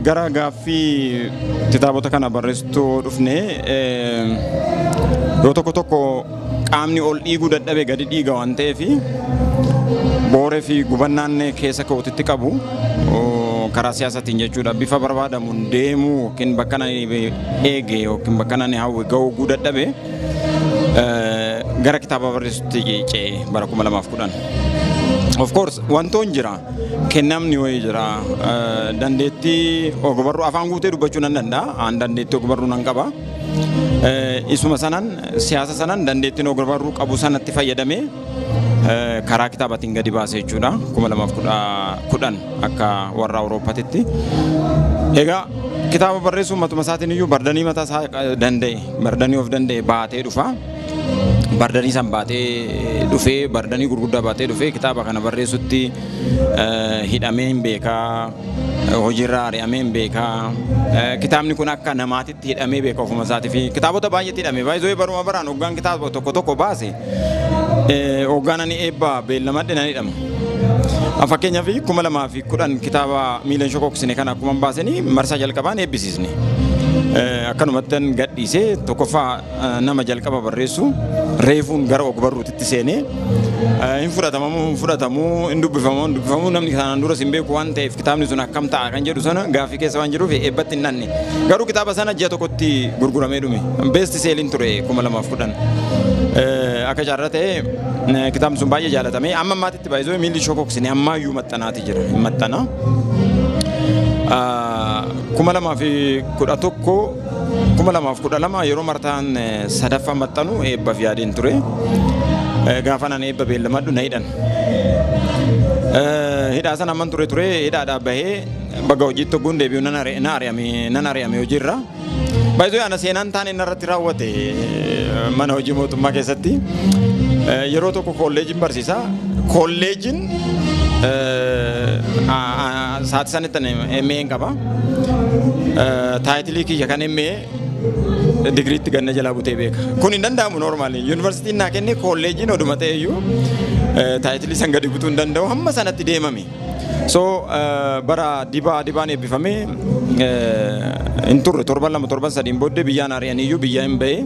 gara gaaffii kitaabota kana barreessituu dhufne yoo tokko qaamni ol dhiiguu dadhabe gadi dhiiga waan ta'eef booree fi gubannaan keessa ka'uutitti qabu karaa siyaasatiin jechuudha bifa barbaadamuun deemuu yookiin bakka nani eege yookiin bakka nani hawwe ga'uu dadhabe gara kitaaba barreessuutti ce'e bara 2010. Of course wantoon jira kennamni wayii jira dandeettii ogbarruu afaan guutee dubbachuu nan danda'a aan dandeettii ogbarruu nan qaba isuma sanan siyaasa sanan dandeettiin ogbarruu qabu sanatti fayyadamee karaa kitaabatiin gadi baasee jechuudha 2010 akka warra Awurooppaatti. Egaa kitaaba barreessuu matuma isaatiin iyyuu bardanii mataa isaa danda'e bardanii of danda'e baatee dhufa. Bardanii san baatee dhufee bardanii gurguddaa baatee dhufee kitaaba kana barreessutti hidhamee hin beekaa hojiirra ari'amee hin beekaa kitaabni kun akka namaatitti hidhamee beeka ofuma isaatii fi kitaabota baay'eetti hidhamee baay'ee baruma baraan hoggaan kitaaba tokko baase hoggaan ani eebbaa beellamadhe nan hidhama. Fakkeenyaaf 2010 kitaaba miilan shokoksine kana akkuma baasanii marsaa jalqabaan eebbisiisne. Akkanumattan gadhiisee tokkoffaa nama jalqaba barreessu reefuun gara ogbarruutitti seenee hin fudhatamuu hin dubbifamuu namni kanaan dura hin beeku waan ta'eef kitaabni sun akkam ta'a kan jedhu sana gaaffii keessa waan jiruuf eebbatti hin dhanne garuu kitaaba sana ji'a tokkotti gurguramee dhume beesti seeliin ture 2010 akka jaarraa ta'e kitaabni sun baay'ee jaalatamee amma ammaatitti baay'ee miilli shokoksine ammaayyuu maxxanaati jira hin maxxana. 2011 yeroo martaan sadaffaa maxxanu eebbaaf yaadeen ture gaafa nan eebba beellamadhu na hidhan hidhaa sana amman ture hidhaadhaa bahee baga hojiitti ogguun deebi'u nan ari'ame hojiirra baay'ee ana seenaan taane narratti raawwate mana hojii mootummaa keessatti yeroo tokko kolleejiin barsiisaa kolleejiin saati sanitti MA qaba taayitilii kiyya kan MA digriitti ganna jalaa butee beeka kun hin danda'amu normaali yuunivarsiitiin naa kenne kolleejiin oduma ta'eyyuu taayitilii san gadi butuu hin danda'u hamma sanatti deemame so bara dibaan eebbifame hin turre 7 booddee biyyaan ari'aniyyuu biyyaa hin ba'e